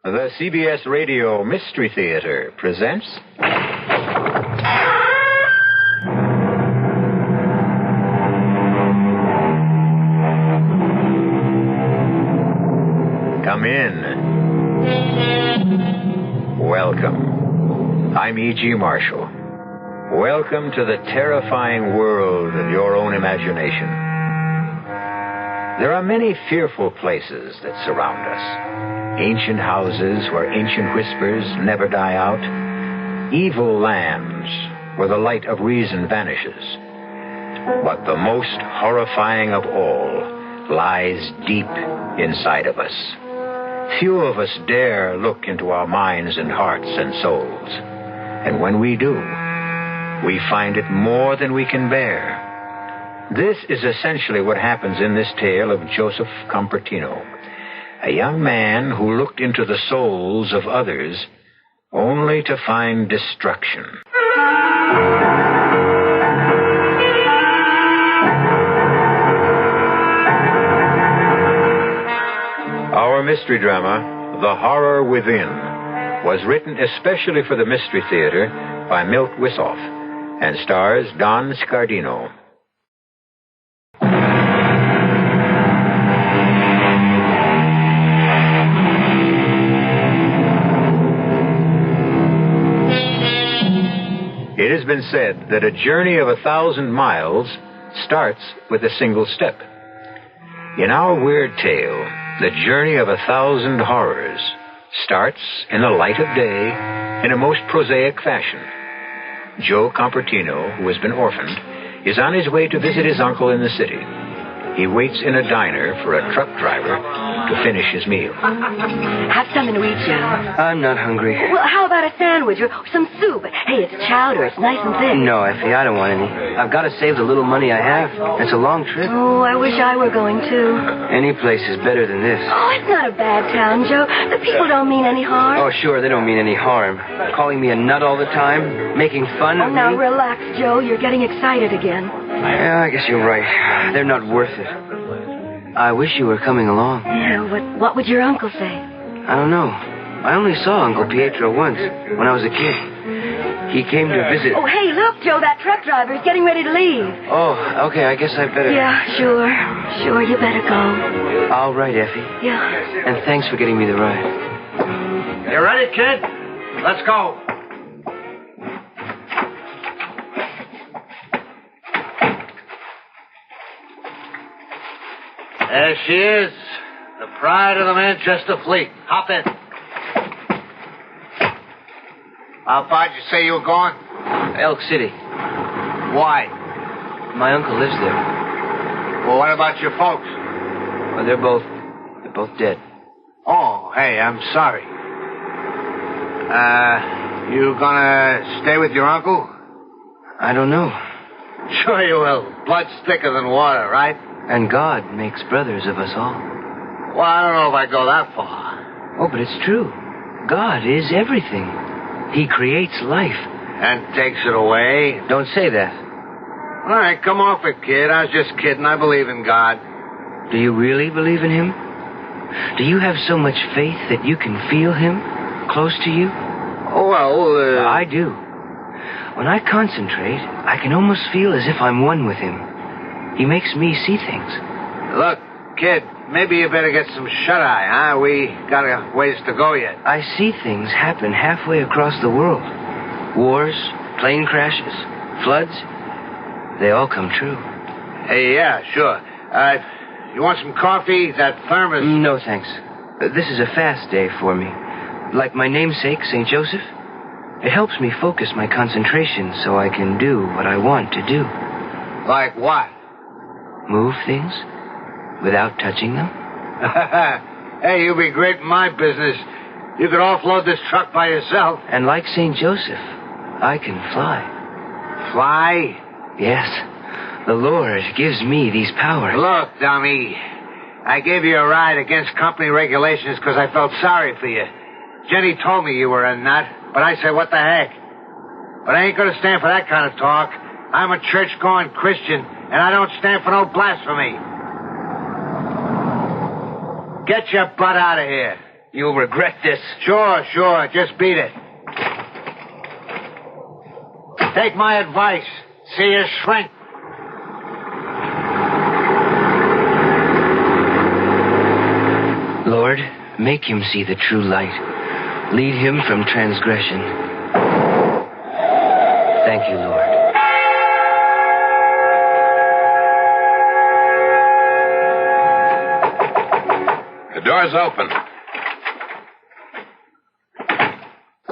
The CBS Radio Mystery Theater presents... Come in. Welcome. I'm E.G. Marshall. Welcome to the terrifying world of your own imagination. There are many fearful places that surround us. Ancient houses where ancient whispers never die out. Evil lands where the light of reason vanishes. But the most horrifying of all lies deep inside of us. Few of us dare look into our minds and hearts and souls. And when we do, we find it more than we can bear. This is essentially what happens in this tale of Joseph Compertino, a young man who looked into the souls of others only to find destruction. Our mystery drama, The Horror Within, was written especially for the Mystery Theater by Milt Wisoff and stars Don Scardino. It has been said that a journey of 1,000 miles starts with a single step. In our weird tale, the journey of 1,000 horrors starts in the light of day in a most prosaic fashion. Joe Compertino, who has been orphaned, is on his way to visit his uncle in the city. He waits in a diner for a truck driver to finish his meal. Have something to eat, Joe. I'm not hungry. Well, how about a sandwich or some soup? Hey, it's chowder. It's nice and thick. No, Effie, I don't want any. I've got to save the little money I have. It's a long trip. Oh, I wish I were going, too. Any place is better than this. Oh, it's not a bad town, Joe. The people don't mean any harm. Oh, sure, they don't mean any harm. Calling me a nut all the time, making fun of me. Now relax, Joe. You're getting excited again. Yeah, I guess you're right. They're not worth it. I wish you were coming along. Yeah, what would your uncle say? I don't know. I only saw Uncle Pietro once, when I was a kid. He came to visit... Oh, hey, look, Joe, that truck driver is getting ready to leave. Oh, okay, I guess I better... Yeah, sure, you better go. All right, Effie. Yeah. And thanks for getting me the ride. You ready, kid? Let's go. There she is, the pride of the Manchester fleet. Hop in. How far'd you say you were going? Elk City. Why? My uncle lives there. Well, what about your folks? Well, they're both dead. Oh, hey, I'm sorry. You gonna stay with your uncle? I don't know. Sure you will. Blood's thicker than water, right? And God makes brothers of us all. Well, I don't know if I go that far. Oh, but it's true. God is everything. He creates life. And takes it away? Don't say that. All right, come off it, kid. I was just kidding. I believe in God. Do you really believe in Him? Do you have so much faith that you can feel Him close to you? Oh, well, I do. When I concentrate, I can almost feel as if I'm one with Him. He makes me see things. Look, kid, maybe you better get some shut-eye, huh? We got a ways to go yet. I see things happen halfway across the world. Wars, plane crashes, floods. They all come true. Hey, yeah, sure. You want some coffee? That thermos... No, thanks. This is a fast day for me. Like my namesake, St. Joseph. It helps me focus my concentration so I can do what I want to do. Like what? Move things without touching them. Hey, you'd be great in my business. You could offload this truck by yourself. And like St. Joseph, I can fly. Fly? Yes. The Lord gives me these powers. Look, dummy. I gave you a ride against company regulations because I felt sorry for you. Jenny told me you were a nut, but I said, what the heck? But I ain't going to stand for that kind of talk. I'm a church-going Christian, and I don't stand for no blasphemy. Get your butt out of here. You'll regret this. Sure. Just beat it. Take my advice. See your shrink. Lord, make him see the true light. Lead him from transgression. Thank you, Lord. The door's open.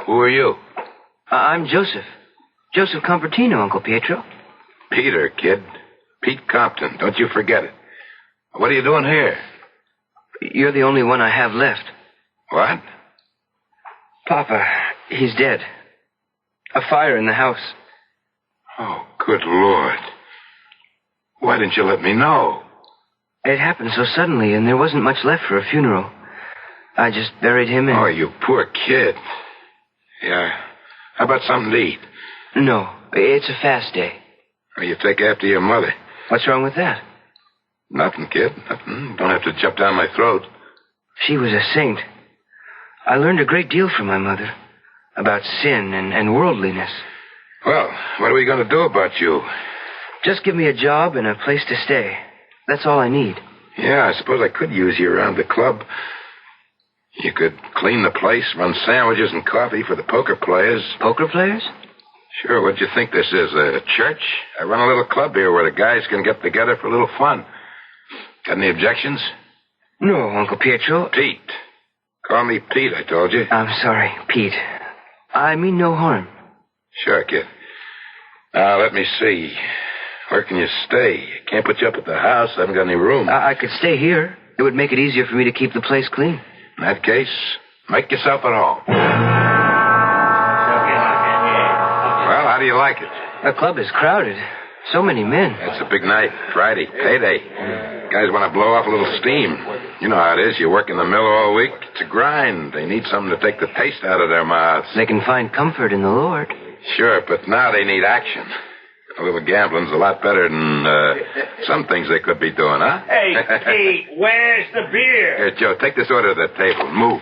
Who are you? I'm Joseph. Joseph Compertino, Uncle Pietro. Peter, kid. Pete Compton. Don't you forget it. What are you doing here? You're the only one I have left. What? Papa, he's dead. A fire in the house. Oh, good Lord. Why didn't you let me know? It happened so suddenly, and there wasn't much left for a funeral. I just buried him in... Oh, you poor kid. Yeah. How about something to eat? No, it's a fast day. Or you take after your mother. What's wrong with that? Nothing, kid. Nothing. Don't have to jump down my throat. She was a saint. I learned a great deal from my mother. About sin and worldliness. Well, what are we going to do about you? Just give me a job and a place to stay. That's all I need. Yeah, I suppose I could use you around the club. You could clean the place, run sandwiches and coffee for the poker players. Poker players? Sure, what do you think this is, a church? I run a little club here where the guys can get together for a little fun. Got any objections? No, Uncle Pietro. Pete. Call me Pete, I told you. I'm sorry, Pete. I mean no harm. Sure, kid. Now, let me see. Where can you stay? Can't put you up at the house. I haven't got any room. I could stay here. It would make it easier for me to keep the place clean. In that case, make yourself at home. Well, how do you like it? The club is crowded. So many men. It's a big night. Friday. Payday. Guys want to blow off a little steam. You know how it is. You work in the mill all week. It's a grind. They need something to take the taste out of their mouths. They can find comfort in the Lord. Sure, but now they need action. A little gambling's a lot better than some things they could be doing, huh? Hey, Pete, where's the beer? Here, Joe, take this order to the table. Move.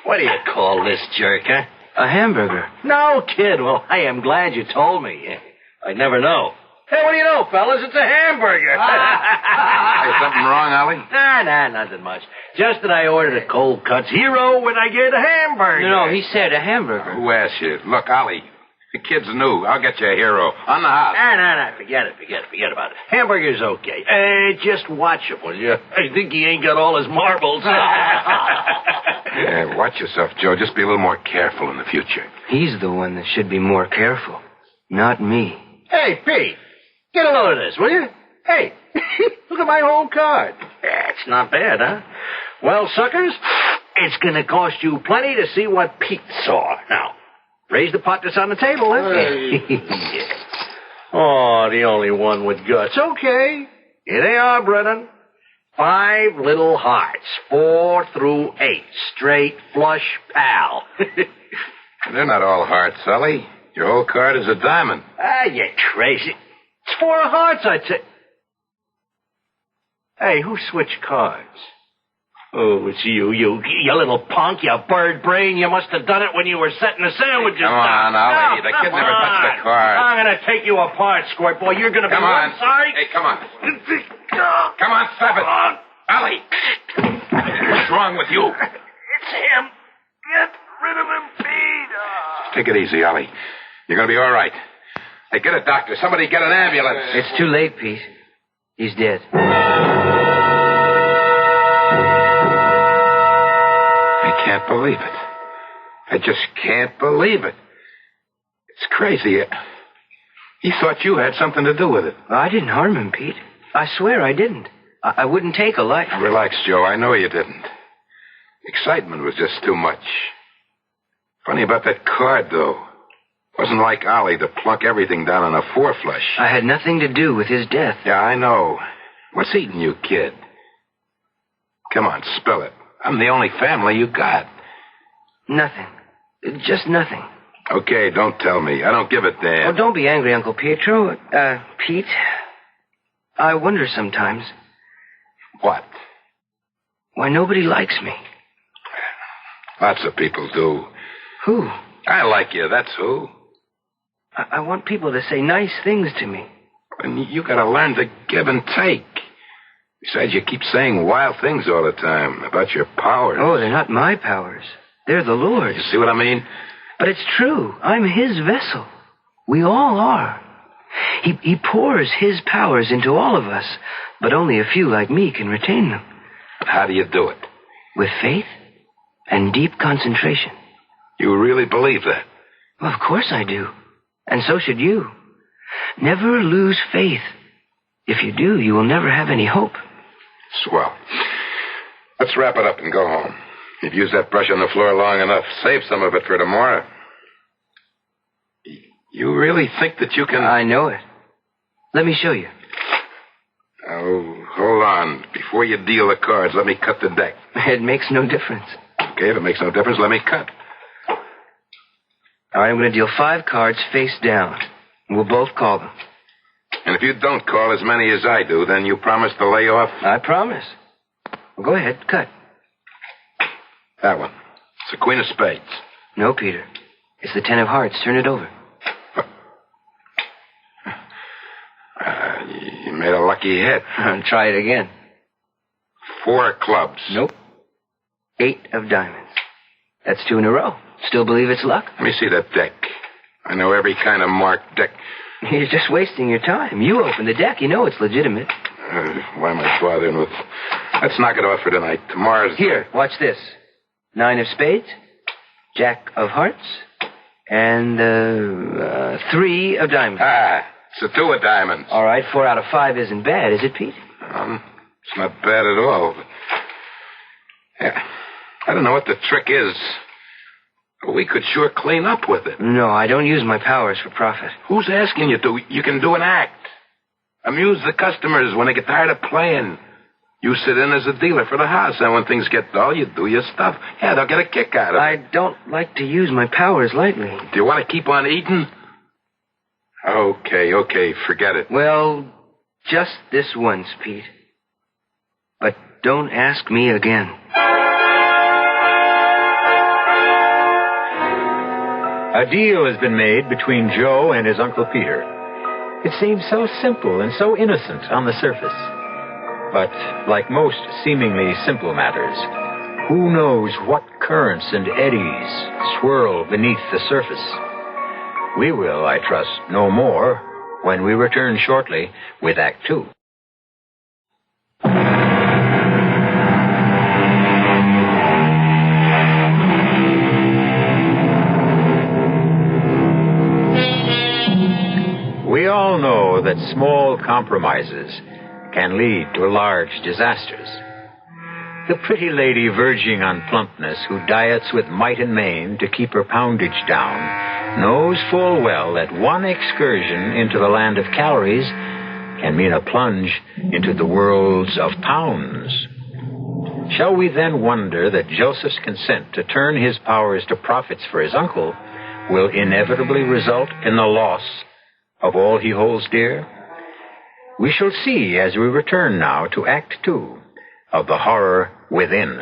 What do you call this jerk, huh? A hamburger. No, kid. Well, I am glad you told me. I'd never know. Hey, what do you know, fellas? It's a hamburger. Hey, something wrong, Ollie? Nah, nothing much. Just that I ordered a cold cuts hero when I get a hamburger. No, he said a hamburger. Who asked you? Look, Ollie, the kid's new. I'll get you a hero. On the house. Nah, forget it about it. Hamburger's okay. Just watch him, will you? I think he ain't got all his marbles. Yeah, watch yourself, Joe. Just be a little more careful in the future. He's the one that should be more careful, not me. Hey, Pete, get a load of this, will you? Hey, look at my home card. That's not bad, huh? Well, suckers, it's going to cost you plenty to see what Pete saw. Now, raise the pot that's on the table, huh? Yeah. Oh, the only one with guts. Okay. Here they are, Brennan. 5 little hearts, 4 through 8, straight flush pal. They're not all hearts, Ollie. Your whole card is a diamond. Ah, you crazy. It's 4 hearts, I tell. Hey, who switched cards? Oh, it's you little punk, you bird brain. You must have done it when you were setting the sandwiches Come on, Ollie. The kid never touched the card. I'm going to take you apart, Squirt Boy. You're going to be Come on. sorry. Hey, come on. Come on, stop it. Ollie. What's wrong with you? It's him. Get rid of him, Pete. Take it easy, Ollie. You're going to be all right. Hey, get a doctor. Somebody get an ambulance. It's too late, Pete. He's dead. I can't believe it. I just can't believe it. It's crazy. He thought you had something to do with it. I didn't harm him, Pete. I swear I didn't. I wouldn't take a life. Relax, Joe. I know you didn't. Excitement was just too much. Funny about that card, though. Wasn't like Ollie to plunk everything down on a 4 flush. I had nothing to do with his death. Yeah, I know. What's eating you, kid? Come on, spill it. I'm the only family you got. Nothing. Just nothing. Okay, don't tell me. I don't give a damn. Oh, don't be angry, Uncle Pietro. Pete, I wonder sometimes. What? Why, nobody likes me. Lots of people do. Who? I like you, that's who. I want people to say nice things to me. And you gotta learn to give and take. Besides, you keep saying wild things all the time about your powers. Oh, they're not my powers. They're the Lord's. You see what I mean? But it's true. I'm his vessel. We all are. He pours his powers into all of us, but only a few like me can retain them. How do you do it? With faith and deep concentration. You really believe that? Well, of course I do. And so should you. Never lose faith. If you do, you will never have any hope. Swell. Let's wrap it up and go home. You've used that brush on the floor long enough. Save some of it for tomorrow. You really think that you can... I know it. Let me show you. Oh, hold on. Before you deal the cards, let me cut the deck. It makes no difference. Okay, if it makes no difference, let me cut. All right, I'm going to deal 5 cards face down. We'll both call them. And if you don't call as many as I do, then you promise to lay off? I promise. Well, go ahead, cut. That one. It's the Queen of Spades. No, Peter. It's the 10 of Hearts. Turn it over. You made a lucky hit. Try it again. 4 clubs. Nope. 8 of diamonds. That's 2 in a row. Still believe it's luck? Let me see that deck. I know every kind of marked deck. You're just wasting your time. You open the deck. You know it's legitimate. Why am I bothering with... Let's knock it off for tonight. Tomorrow's... Here, watch this. 9 of spades, Jack of hearts, and 3 of diamonds. It's a 2 of diamonds. All right, 4 out of 5 isn't bad, is it, Pete? It's not bad at all. Yeah, I don't know what the trick is. We could sure clean up with it. No, I don't use my powers for profit. Who's asking you to? You can do an act. Amuse the customers when they get tired of playing. You sit in as a dealer for the house, and when things get dull, you do your stuff. Yeah, they'll get a kick out of it. I don't like to use my powers lightly. Do you want to keep on eating? Okay, forget it. Well, just this once, Pete. But don't ask me again. A deal has been made between Joe and his Uncle Peter. It seems so simple and so innocent on the surface. But like most seemingly simple matters, who knows what currents and eddies swirl beneath the surface? We will, I trust, know more when we return shortly with Act 2. We all know that small compromises can lead to large disasters. The pretty lady verging on plumpness who diets with might and main to keep her poundage down knows full well that one excursion into the land of calories can mean a plunge into the worlds of pounds. Shall we then wonder that Joseph's consent to turn his powers to profits for his uncle will inevitably result in the loss of all he holds dear? We shall see as we return now to Act 2 of The Horror Within.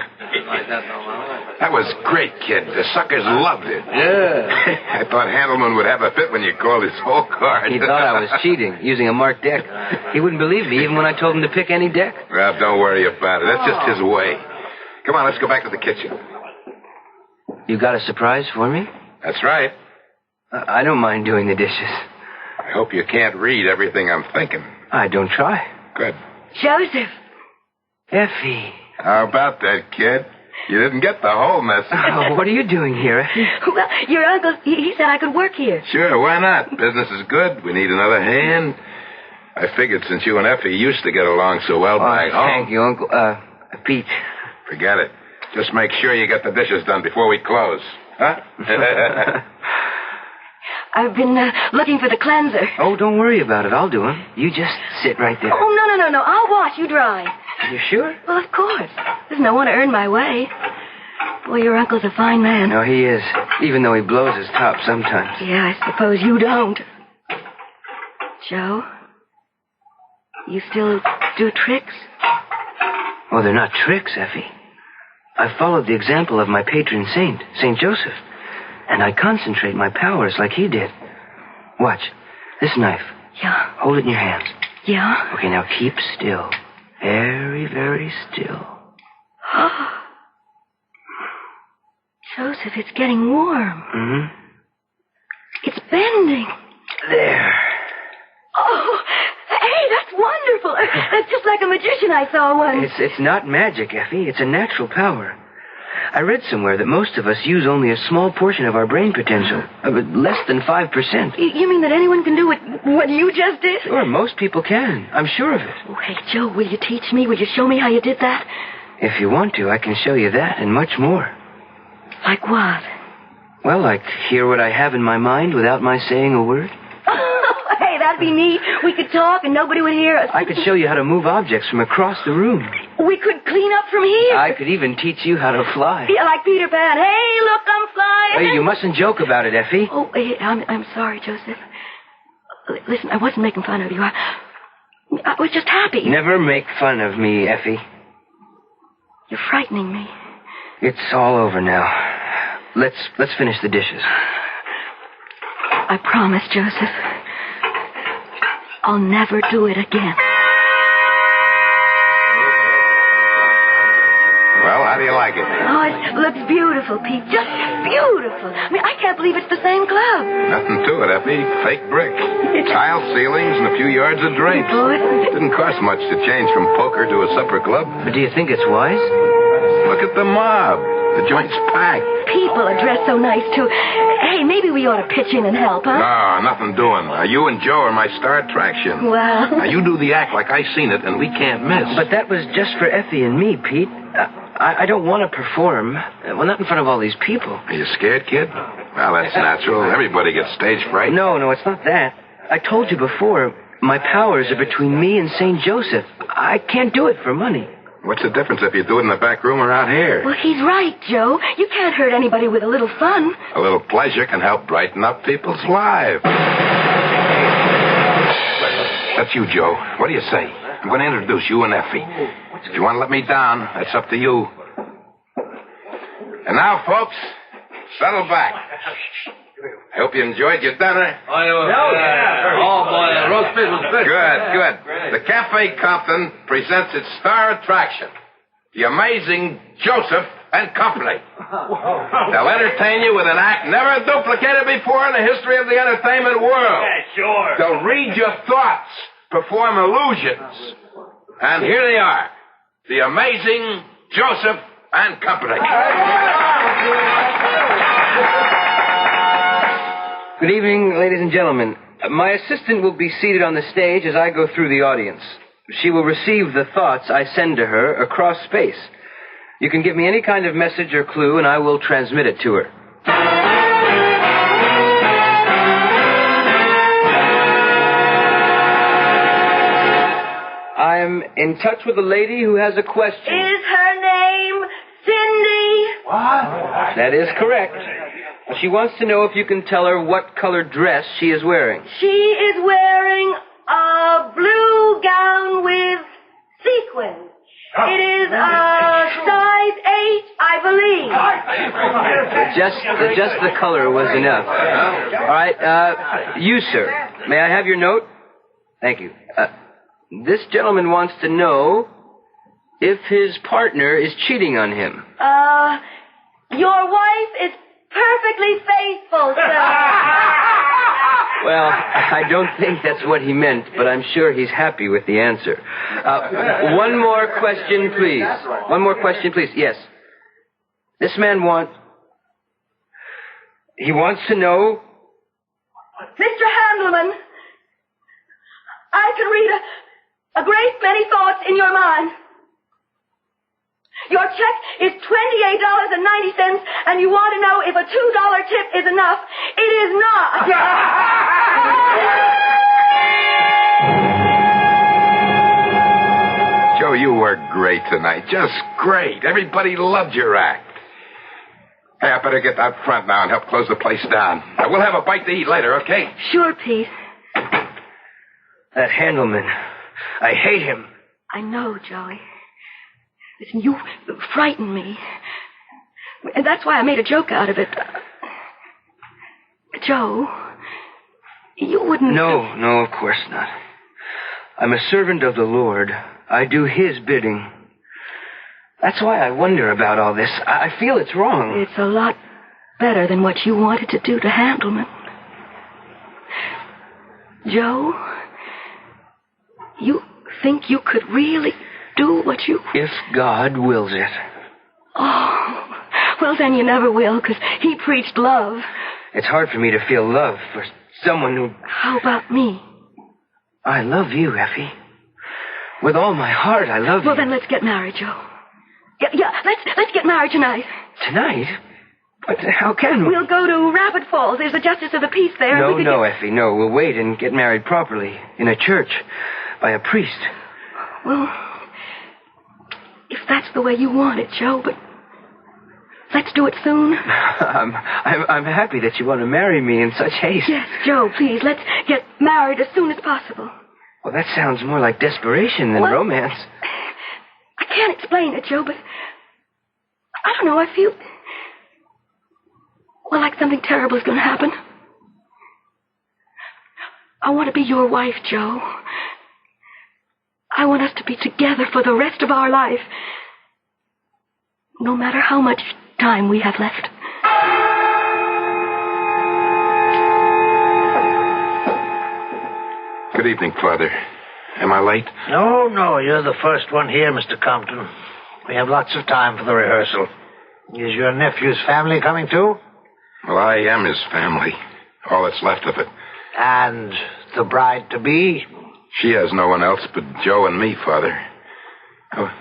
That was great, kid. The suckers loved it. Yeah. I thought Handelman would have a fit when you called his whole card. He thought I was cheating, using a marked deck. He wouldn't believe me even when I told him to pick any deck. Well, don't worry about it. That's just his way. Come on, let's go back to the kitchen. You got a surprise for me? That's right. I don't mind doing the dishes. I hope you can't read everything I'm thinking. I don't try. Good. Joseph. Effie. How about that, kid? You didn't get the whole message. Oh, what are you doing here, Effie? Well, your uncle, he said I could work here. Sure, why not? Business is good. We need another hand. I figured since you and Effie used to get along so well back home. Thank you, Uncle. Pete. Forget it. Just make sure you get the dishes done before we close. Huh? I've been looking for the cleanser. Oh, don't worry about it. I'll do them. You just sit right there. Oh, no. I'll wash. You dry. You sure? Well, of course. There's no one to earn my way. Boy, your uncle's a fine man. No, he is. Even though he blows his top sometimes. Yeah, I suppose you don't. Joe? You still do tricks? Oh, they're not tricks, Effie. I followed the example of my patron saint, St. Joseph, and I concentrate my powers like he did. Watch. This knife. Yeah. Hold it in your hands. Yeah? Okay, now keep still. Very, very still. Joseph, it's getting warm. Mm-hmm. It's bending. There. Oh, hey, that's wonderful. That's just like a magician I saw once. It's not magic, Effie. It's a natural power. I read somewhere that most of us use only a small portion of our brain potential. Less than 5%. You mean that anyone can do what you just did? Sure, most people can. I'm sure of it. Oh, hey, Joe, will you teach me? Will you show me how you did that? If you want to, I can show you that and much more. Like what? Well, like hear what I have in my mind without my saying a word. Hey, that'd be neat. We could talk and nobody would hear us. I could show you how to move objects from across the room. We could clean up from here. I could even teach you how to fly. Yeah, like Peter Pan. Hey, look, I'm flying. Hey, you mustn't joke about it, Effie. Oh, hey, I'm sorry, Joseph. Listen, I wasn't making fun of you. I was just happy. Never make fun of me, Effie. You're frightening me. It's all over now. Let's finish the dishes. I promise, Joseph. I'll never do it again. Well, how do you like it? Oh, it looks beautiful, Pete. Just beautiful. I mean, I can't believe it's the same club. Nothing to it, Effie. Fake brick. Tile ceilings and a few yards of drapes. Oh, Didn't cost much to change from poker to a supper club. But do you think it's wise? Look at the mob. The joint's packed. people are dressed so nice, too. Hey, maybe we ought to pitch in and help, huh? No, nothing doing. You and Joe are my star attraction. Well... Now, you do the act like I seen it, and we can't miss. But that was just for Effie and me, Pete. I don't want to perform. Well, not in front of all these people. Are you scared, kid? Well, that's natural. Everybody gets stage fright. No, it's not that. I told you before, my powers are between me and St. Joseph. I can't do it for money. What's the difference if you do it in the back room or out here? Well, he's right, Joe. You can't hurt anybody with a little fun. A little pleasure can help brighten up people's lives. That's you, Joe. What do you say? I'm going to introduce you and Effie. If you want to let me down, that's up to you. And now, folks, settle back. I hope you enjoyed your dinner. Oh, boy, the roast beef was good. Good. The Cafe Compton presents its star attraction, the amazing Joseph and Company. They'll entertain you with an act never duplicated before in the history of the entertainment world. Yeah, sure. They'll read your thoughts, perform illusions. And here they are, the amazing Joseph and Company. Good evening, ladies and gentlemen. My assistant will be seated on the stage as I go through the audience. She will receive the thoughts I send to her across space. You can give me any kind of message or clue, and I will transmit it to her. I'm in touch with a lady who has a question. Is her name Cindy? What? That is correct. She wants to know if you can tell her what colored dress she is wearing. She is wearing a blue gown with sequins. It is a size 8, I believe. Just the color was enough. All right, you, sir. May I have your note? Thank you. This gentleman wants to know if his partner is cheating on him. Your wife is perfectly faithful, sir. Well, I don't think that's what he meant, but I'm sure he's happy with the answer. One more question, please. Yes. This man wants to know... Mr. Handelman, I can read a great many thoughts in your mind. Your check is $28.90, and you want to know if a $2 tip is enough. It is not. Joe, you were great tonight. Just great. Everybody loved your act. Hey, I better get out front now and help close the place down. We'll have a bite to eat later, okay? Sure, Pete. That Handelman. I hate him. I know, Joey. Listen, you frighten me. And that's why I made a joke out of it. Joe, you wouldn't... No, of course not. I'm a servant of the Lord. I do His bidding. That's why I wonder about all this. I feel it's wrong. It's a lot better than what you wanted to do to Handelman. Joe, you think you could really do what you... If God wills it. Oh, well, then you never will, because He preached love. It's hard for me to feel love for someone who... How about me? I love you, Effie. With all my heart, I love you. Well, then let's get married, Joe. Yeah, let's get married tonight. Tonight? But how can we? We'll go to Rabbit Falls. There's a justice of the peace there. No, Effie, no. We'll wait and get married properly. In a church. By a priest. Well, if that's the way you want it, Joe, but let's do it soon. I'm happy that you want to marry me in such haste. Yes, Joe, please, let's get married as soon as possible. Well, that sounds more like desperation than romance. I can't explain it, Joe, but I don't know, I feel... Well, like something terrible is going to happen. I want to be your wife, Joe. I want us to be together for the rest of our life. No matter how much time we have left. Good evening, Father. Am I late? No, you're the first one here, Mr. Compton. We have lots of time for the rehearsal. Is your nephew's family coming too? Well, I am his family. All that's left of it. And the bride-to-be? She has no one else but Joe and me, Father. I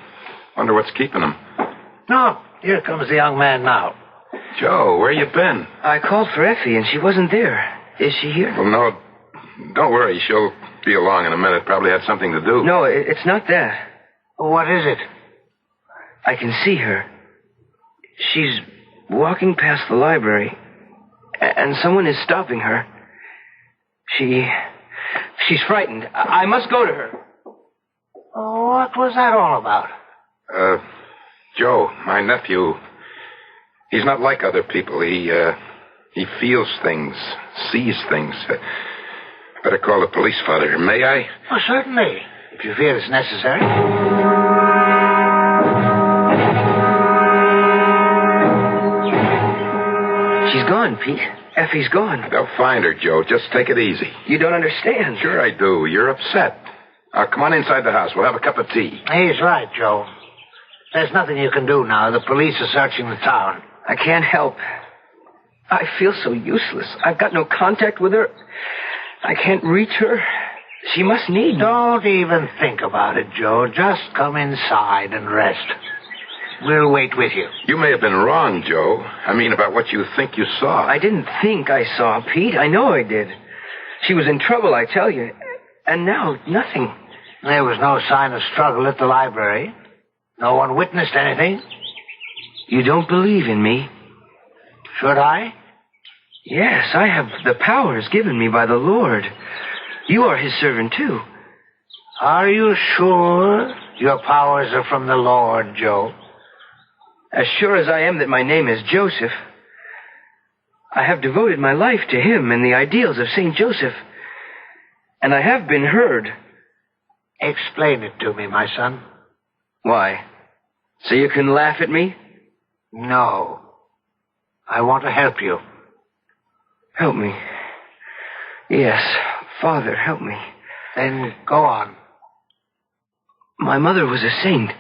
wonder what's keeping him. No, here comes the young man now. Joe, where you been? I called for Effie, and she wasn't there. Is she here? Well, no, don't worry. She'll be along in a minute. Probably had something to do. No, it's not that. What is it? I can see her. She's walking past the library, and someone is stopping her. She's frightened. I must go to her. What was that all about? Joe, my nephew, he's not like other people. He feels things, sees things. Better call the police, Father. May I? Oh, certainly, if you feel it's necessary. She's gone, Pete. Effie's gone. They'll find her, Joe. Just take it easy. You don't understand. Sure I do. You're upset. Come on inside the house. We'll have a cup of tea. He's right, Joe. There's nothing you can do now. The police are searching the town. I can't help. I feel so useless. I've got no contact with her. I can't reach her. She must need me. Don't even think about it, Joe. Just come inside and rest. We'll wait with you. You may have been wrong, Joe. I mean, about what you think you saw. I didn't think I saw, Pete. I know I did. She was in trouble, I tell you. And now, nothing. There was no sign of struggle at the library. No one witnessed anything. You don't believe in me? Should I? Yes, I have the powers given me by the Lord. You are His servant, too. Are you sure your powers are from the Lord, Joe? As sure as I am that my name is Joseph. I have devoted my life to Him and the ideals of St. Joseph. And I have been heard. Explain it to me, my son. Why? So you can laugh at me? No. I want to help you. Help me. Yes, Father, help me. Then go on. My mother was a saint.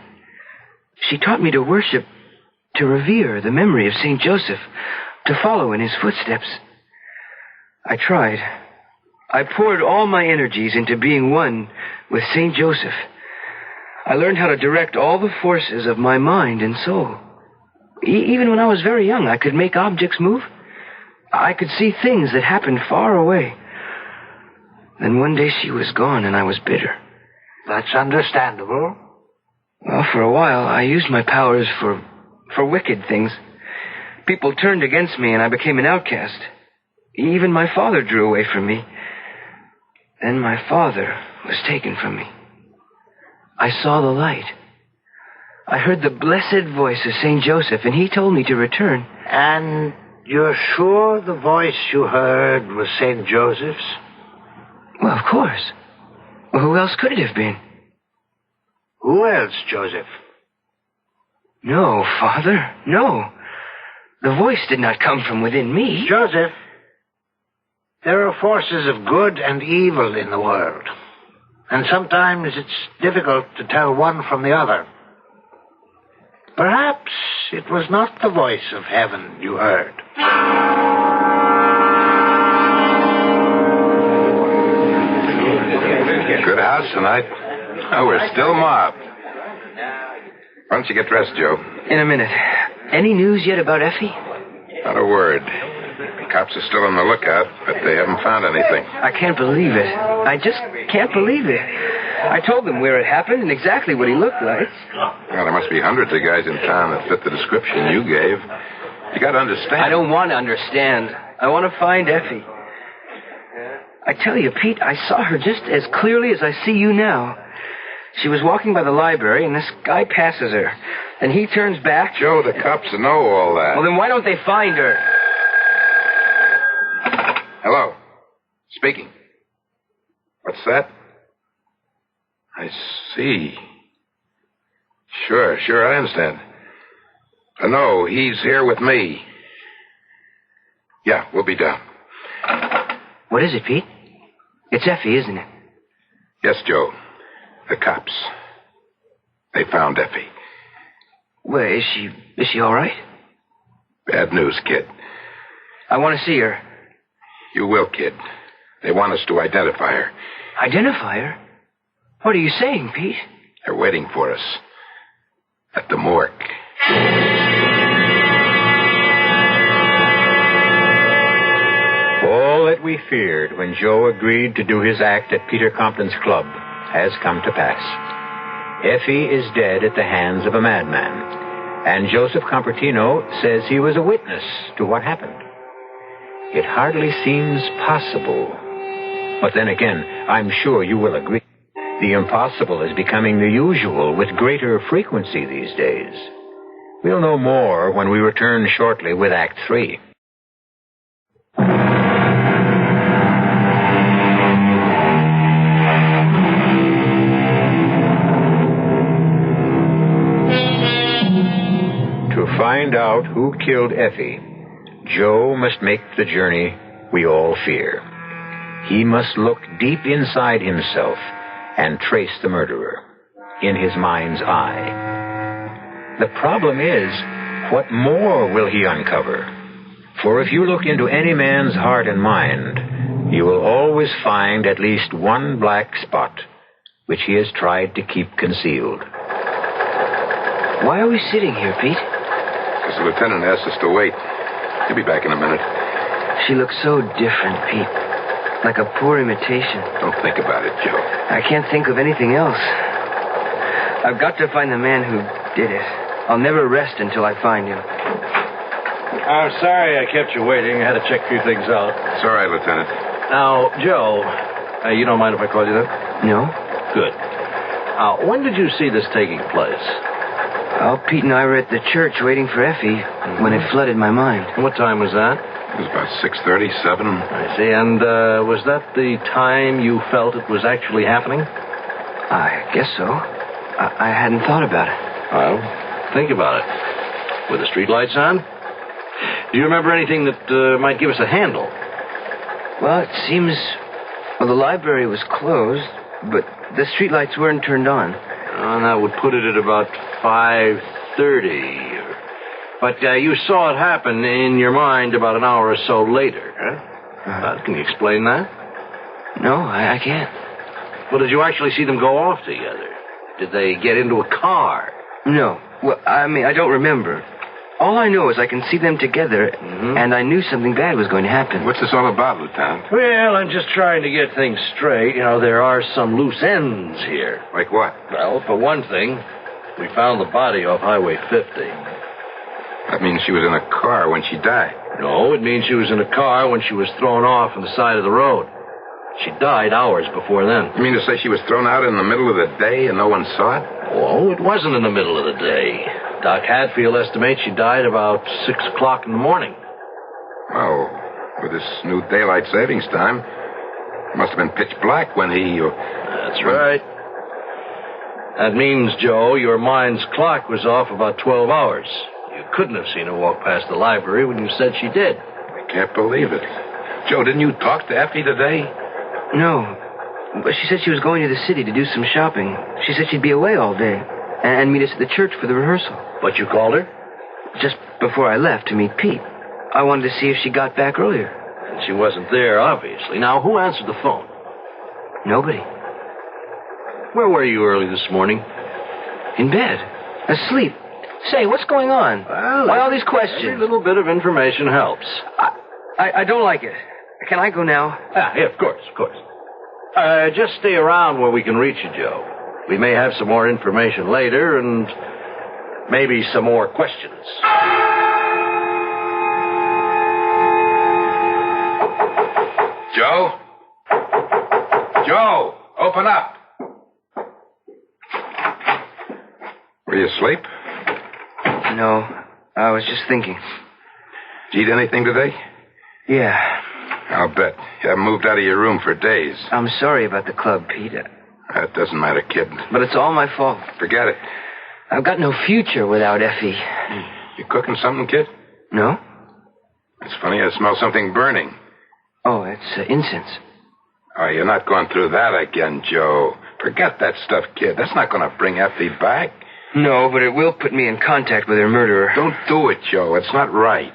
She taught me to worship, to revere the memory of St. Joseph, to follow in his footsteps. I tried. I poured all my energies into being one with St. Joseph. I learned how to direct all the forces of my mind and soul. Even when I was very young, I could make objects move. I could see things that happened far away. Then one day she was gone and I was bitter. That's understandable. Well, for a while, I used my powers for wicked things. People turned against me and I became an outcast. Even my father drew away from me. Then my father was taken from me. I saw the light. I heard the blessed voice of St. Joseph, and he told me to return. And you're sure the voice you heard was St. Joseph's? Well, of course. Well, who else could it have been? Who else, Joseph? No, Father, no. The voice did not come from within me. Joseph, there are forces of good and evil in the world. And sometimes it's difficult to tell one from the other. Perhaps it was not the voice of heaven you heard. Good house tonight. Oh, we're still mobbed. Why don't you get dressed, Joe? In a minute. Any news yet about Effie? Not a word. The cops are still on the lookout, but they haven't found anything. I can't believe it. I just can't believe it. I told them where it happened and exactly what he looked like. Well, there must be hundreds of guys in town that fit the description you gave. You got to understand. I don't want to understand. I want to find Effie. I tell you, Pete, I saw her just as clearly as I see you now. She was walking by the library, and this guy passes her. And he turns back. Joe, the cops know all that. Well, then why don't they find her? Hello. Speaking. What's that? I see. Sure, I understand. No, he's here with me. Yeah, we'll be down. What is it, Pete? It's Effie, isn't it? Yes, Joe. The cops. They found Effie. Well, is she all right? Bad news, kid. I want to see her. You will, kid. They want us to identify her. Identify her? What are you saying, Pete? They're waiting for us. At the morgue. All that we feared when Joe agreed to do his act at Peter Compton's club has come to pass. Effie is dead at the hands of a madman, and Joseph Compertino says he was a witness to what happened. It hardly seems possible. But then again, I'm sure you will agree. The impossible is becoming the usual with greater frequency these days. We'll know more when we return shortly with Act 3. To find out who killed Effie, Joe must make the journey we all fear. He must look deep inside himself and trace the murderer in his mind's eye. The problem is, what more will he uncover? For if you look into any man's heart and mind, you will always find at least one black spot which he has tried to keep concealed. Why are we sitting here, Pete? Because the lieutenant asked us to wait. He'll be back in a minute. She looks so different, Pete. Like a poor imitation. Don't think about it, Joe. I can't think of anything else. I've got to find the man who did it. I'll never rest until I find him. I'm sorry I kept you waiting. I had to check a few things out. It's all right, Lieutenant. Now, Joe, you don't mind if I call you that? No? Good. When did you see this taking place? Well, Pete and I were at the church waiting for Effie when it flooded my mind. And what time was that? It was about 6:30, 7. I see. And was that the time you felt it was actually happening? I guess so. I hadn't thought about it. Well, think about it. Were the streetlights on? Do you remember anything that might give us a handle? Well, it seems... Well, the library was closed, but the streetlights weren't turned on. And that would put it at about 5:30. But you saw it happen in your mind about an hour or so later, huh? Can you explain that? No, I can't. Well, did you actually see them go off together? Did they get into a car? No. Well, I don't remember. All I know is I can see them together, and I knew something bad was going to happen. What's this all about, Lieutenant? Well, I'm just trying to get things straight. You know, there are some loose ends here. Like what? Well, for one thing, we found the body off Highway 50. That means she was in a car when she died. No, it means she was in a car when she was thrown off on the side of the road. She died hours before then. You mean to say she was thrown out in the middle of the day and no one saw it? Oh, it wasn't in the middle of the day. Doc Hadfield estimates she died about 6 o'clock in the morning. Well, with this new daylight savings time, it must have been pitch black when he... That's right. That means, Joe, your mind's clock was off about 12 hours. You couldn't have seen her walk past the library when you said she did. I can't believe it. Joe, didn't you talk to Effie today? No. But she said she was going to the city to do some shopping. She said she'd be away all day and meet us at the church for the rehearsal. But you called her? Just before I left to meet Pete. I wanted to see if she got back earlier. And she wasn't there, obviously. Now, who answered the phone? Nobody. Where were you early this morning? In bed. Asleep. Say, what's going on? Well, why all these questions? Every little bit of information helps. I don't like it. Can I go now? Yeah, of course. Just stay around where we can reach you, Joe. We may have some more information later and maybe some more questions. Joe? Joe, open up. Were you asleep? No, I was just thinking. Did you eat anything today? Yeah. I'll bet. You haven't moved out of your room for days. I'm sorry about the club, Pete. That doesn't matter, kid. But it's all my fault. Forget it. I've got no future without Effie. You cooking something, kid? No? It's funny, I smell something burning. Oh, it's incense. Oh, you're not going through that again, Joe. Forget that stuff, kid. That's not going to bring Effie back. No, but it will put me in contact with her murderer. Don't do it, Joe. It's not right.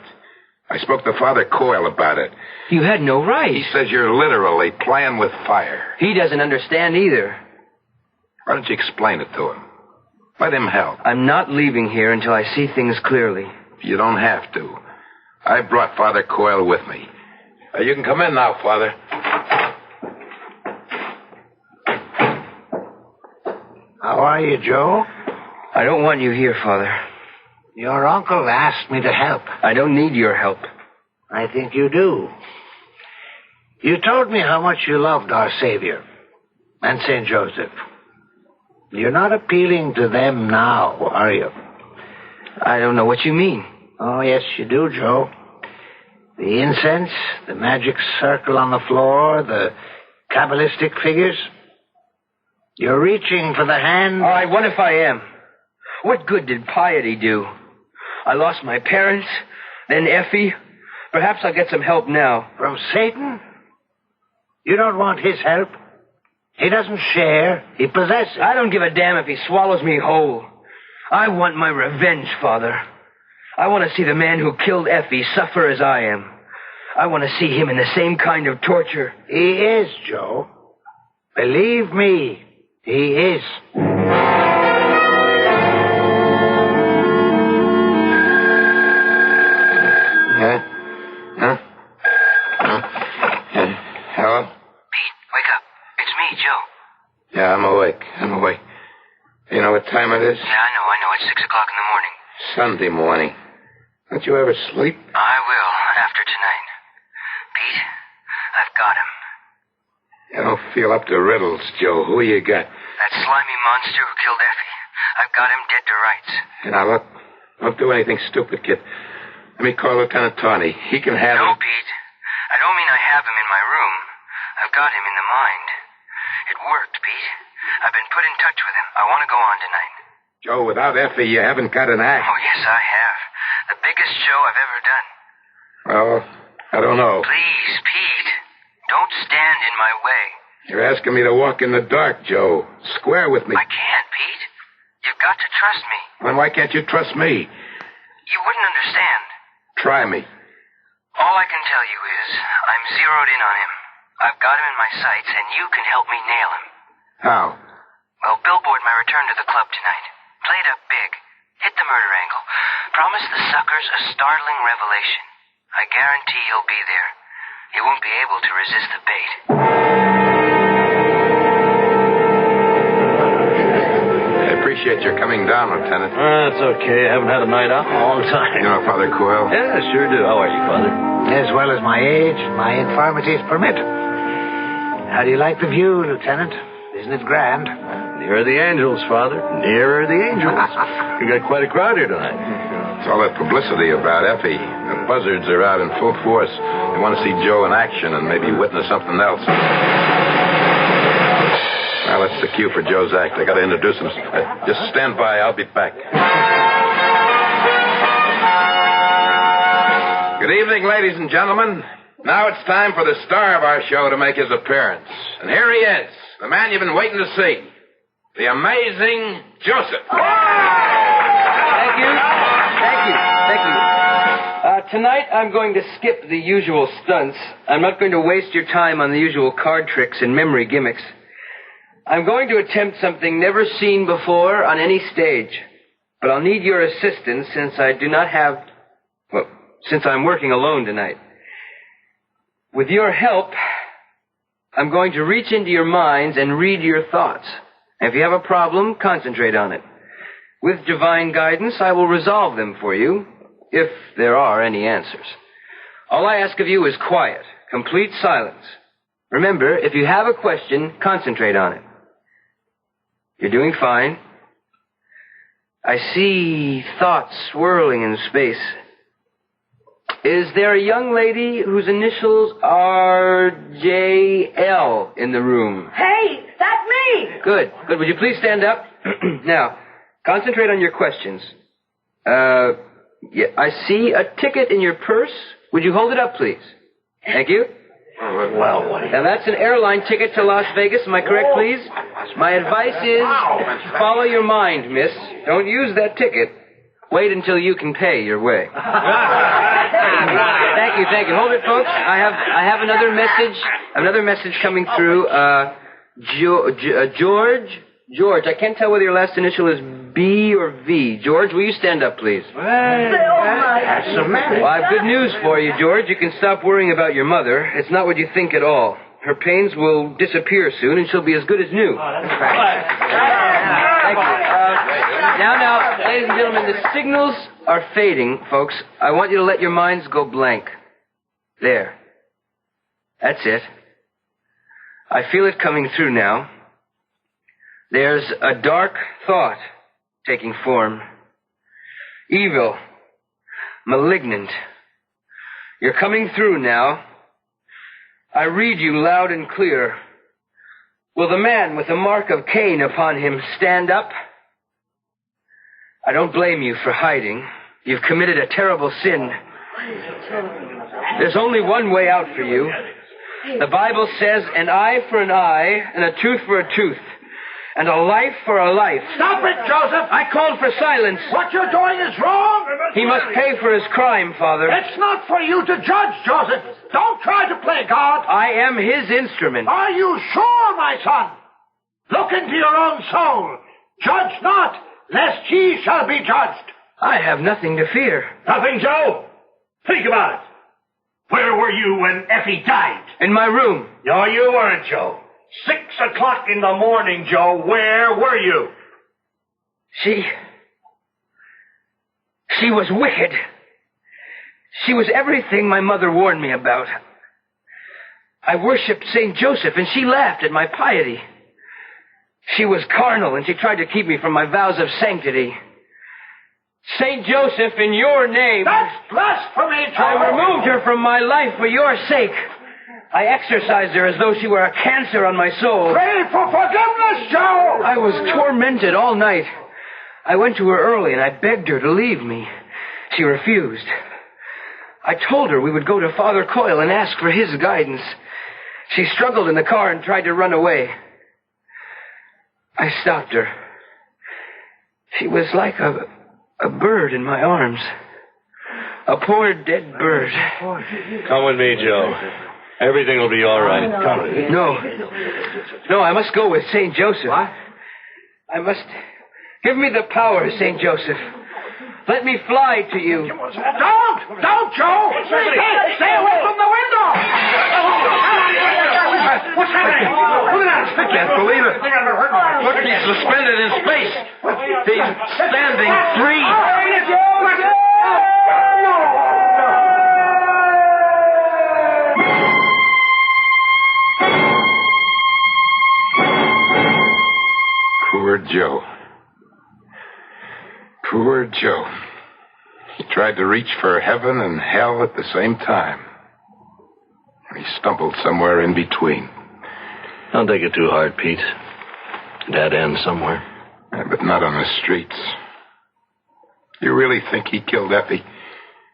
I spoke to Father Coyle about it. You had no right. He says you're literally playing with fire. He doesn't understand either. Why don't you explain it to him? Let him help. I'm not leaving here until I see things clearly. You don't have to. I brought Father Coyle with me. You can come in now, Father. How are you, Joe? I don't want you here, Father. Your uncle asked me to help. I don't need your help. I think you do. You told me how much you loved our Savior and St. Joseph. You're not appealing to them now, are you? I don't know what you mean. Oh, yes, you do, Joe. The incense, the magic circle on the floor, the Kabbalistic figures. You're reaching for the hand... All right, what if I am? What good did piety do? I lost my parents, then Effie. Perhaps I'll get some help now. From Satan? You don't want his help? He doesn't share. He possesses. I don't give a damn if he swallows me whole. I want my revenge, Father. I want to see the man who killed Effie suffer as I am. I want to see him in the same kind of torture. He is, Joe. Believe me, he is. Hello? Pete, wake up. It's me, Joe. Yeah, I'm awake. You know what time it is? Yeah, I know. It's 6 o'clock in the morning. Sunday morning. Don't you ever sleep? I will, after tonight. Pete, I've got him. You don't feel up to riddles, Joe. Who you got? That slimy monster who killed Effie. I've got him dead to rights. Now, look, don't do anything stupid, kid. Let me call Lieutenant Tawney. He can handle... No, Pete. I don't mean I have him in my room. I've got him in the mind. It worked, Pete. I've been put in touch with him. I want to go on tonight. Joe, without Effie, you haven't got an act. Oh, yes, I have. The biggest show I've ever done. Well, I don't know. Please, Pete. Don't stand in my way. You're asking me to walk in the dark, Joe. Square with me. I can't, Pete. You've got to trust me. Then why can't you trust me? You wouldn't understand. Try me. All I can tell you is I'm zeroed in on him. I've got him in my sights, and you can help me nail him. How? Well, billboard my return to the club tonight. Play it up big. Hit the murder angle. Promise the suckers a startling revelation. I guarantee he'll be there. He won't be able to resist the bait. I appreciate your coming down, Lieutenant. That's okay. I haven't had a night out in a long time. You know Father Coyle? Yeah, sure do. How are you, Father? As well as my age and my infirmities permit. How do you like the view, Lieutenant? Isn't it grand? Nearer the angels, Father. Nearer the angels. We got quite a crowd here tonight. It's all that publicity about Effie. The buzzards are out in full force. They want to see Joe in action and maybe witness something else. Now, that's the cue for Joe's act. I got to introduce him. Just stand by. I'll be back. Good evening, ladies and gentlemen. Now it's time for the star of our show to make his appearance. And here he is, the man you've been waiting to see. The amazing Joseph. Thank you. Tonight I'm going to skip the usual stunts. I'm not going to waste your time on the usual card tricks and memory gimmicks. I'm going to attempt something never seen before on any stage. But I'll need your assistance since since I'm working alone tonight. With your help, I'm going to reach into your minds and read your thoughts. And if you have a problem, concentrate on it. With divine guidance, I will resolve them for you, if there are any answers. All I ask of you is quiet, complete silence. Remember, if you have a question, concentrate on it. You're doing fine. I see thoughts swirling in space. Is there a young lady whose initials are J.L. in the room? Hey, that's me. Good. Would you please stand up? Now, concentrate on your questions. Yeah, I see a ticket in your purse. Would you hold it up, please? Thank you. Well, Now, that's an airline ticket to Las Vegas. Am I correct, please? My advice is follow your mind, miss. Don't use that ticket. Wait until you can pay your way. Thank you. Hold it, folks. I have another message coming through. George, I can't tell whether your last initial is B or V. George, will you stand up, please? that's the matter. Well, I have good news for you, George. You can stop worrying about your mother. It's not what you think at all. Her pains will disappear soon, and she'll be as good as new. That's right. Thank you. Now, ladies and gentlemen, the signals are fading, folks. I want you to let your minds go blank. There. That's it. I feel it coming through now. There's a dark thought taking form. Evil. Malignant. You're coming through now. I read you loud and clear. Will the man with the mark of Cain upon him stand up? I don't blame you for hiding. You've committed a terrible sin. There's only one way out for you. The Bible says an eye for an eye and a tooth for a tooth. And a life for a life. Stop it, Joseph! I called for silence. What you're doing is wrong! He must pay for his crime, Father. It's not for you to judge, Joseph. Don't try to play God. I am his instrument. Are you sure, my son? Look into your own soul. Judge not, lest ye shall be judged. I have nothing to fear. Nothing, Joe? Think about it. Where were you when Effie died? In my room. No, you weren't, Joe. 6 o'clock in the morning, Joe. Where were you? She was wicked. She was everything my mother warned me about. I worshipped St. Joseph, and she laughed at my piety. She was carnal, and she tried to keep me from my vows of sanctity. St. Joseph, in your name... That's blasphemy, Joe! I removed her from my life for your sake. I exorcised her as though she were a cancer on my soul. Pray for forgiveness, Joe! I was tormented all night. I went to her early, and I begged her to leave me. She refused. I told her we would go to Father Coyle and ask for his guidance. She struggled in the car and tried to run away. I stopped her. She was like a bird in my arms. A poor dead bird. Come with me, Joe. Everything will be all right. Come. No, I must go with St. Joseph. What? I must... Give me the power, St. Joseph. Let me fly to you. Don't, Joe! Stay away from the window! What's happening? Look at that! I can't believe it. Look, he's suspended in space. He's standing free. Joe. Poor Joe. He tried to reach for heaven and hell at the same time. He stumbled somewhere in between. Don't take it too hard, Pete. It had to end somewhere. Yeah, but not on the streets. You really think he killed Effie?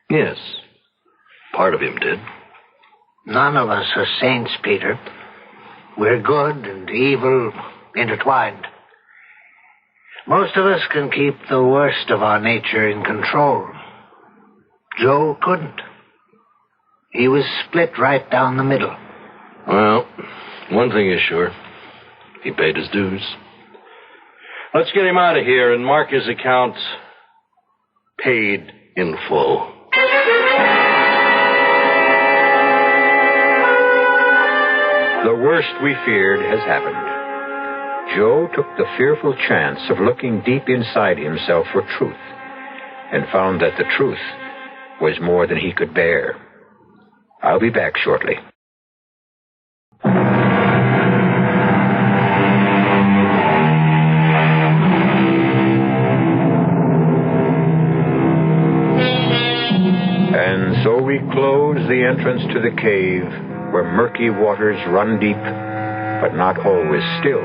Yes. Part of him did. None of us are saints, Peter. We're good and evil intertwined. Most of us can keep the worst of our nature in control. Joe couldn't. He was split right down the middle. Well, one thing is sure. He paid his dues. Let's get him out of here and mark his account paid in full. The worst we feared has happened. Joe took the fearful chance of looking deep inside himself for truth and found that the truth was more than he could bear. I'll be back shortly. And so we close the entrance to the cave where murky waters run deep, but not always still.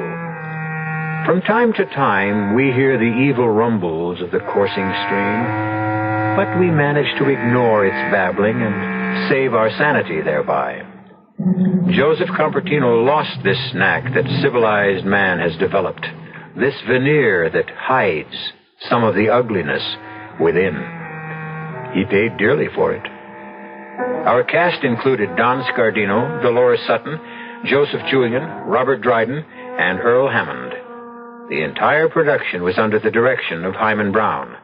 From time to time, we hear the evil rumbles of the coursing stream, but we manage to ignore its babbling and save our sanity thereby. Joseph Compertino lost this knack that civilized man has developed, this veneer that hides some of the ugliness within. He paid dearly for it. Our cast included Don Scardino, Dolores Sutton, Joseph Julian, Robert Dryden, and Earl Hammond. The entire production was under the direction of Hyman Brown.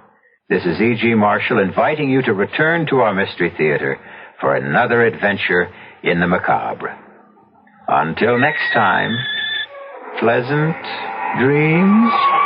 This is E.G. Marshall inviting you to return to our Mystery Theater for another adventure in the macabre. Until next time, pleasant dreams.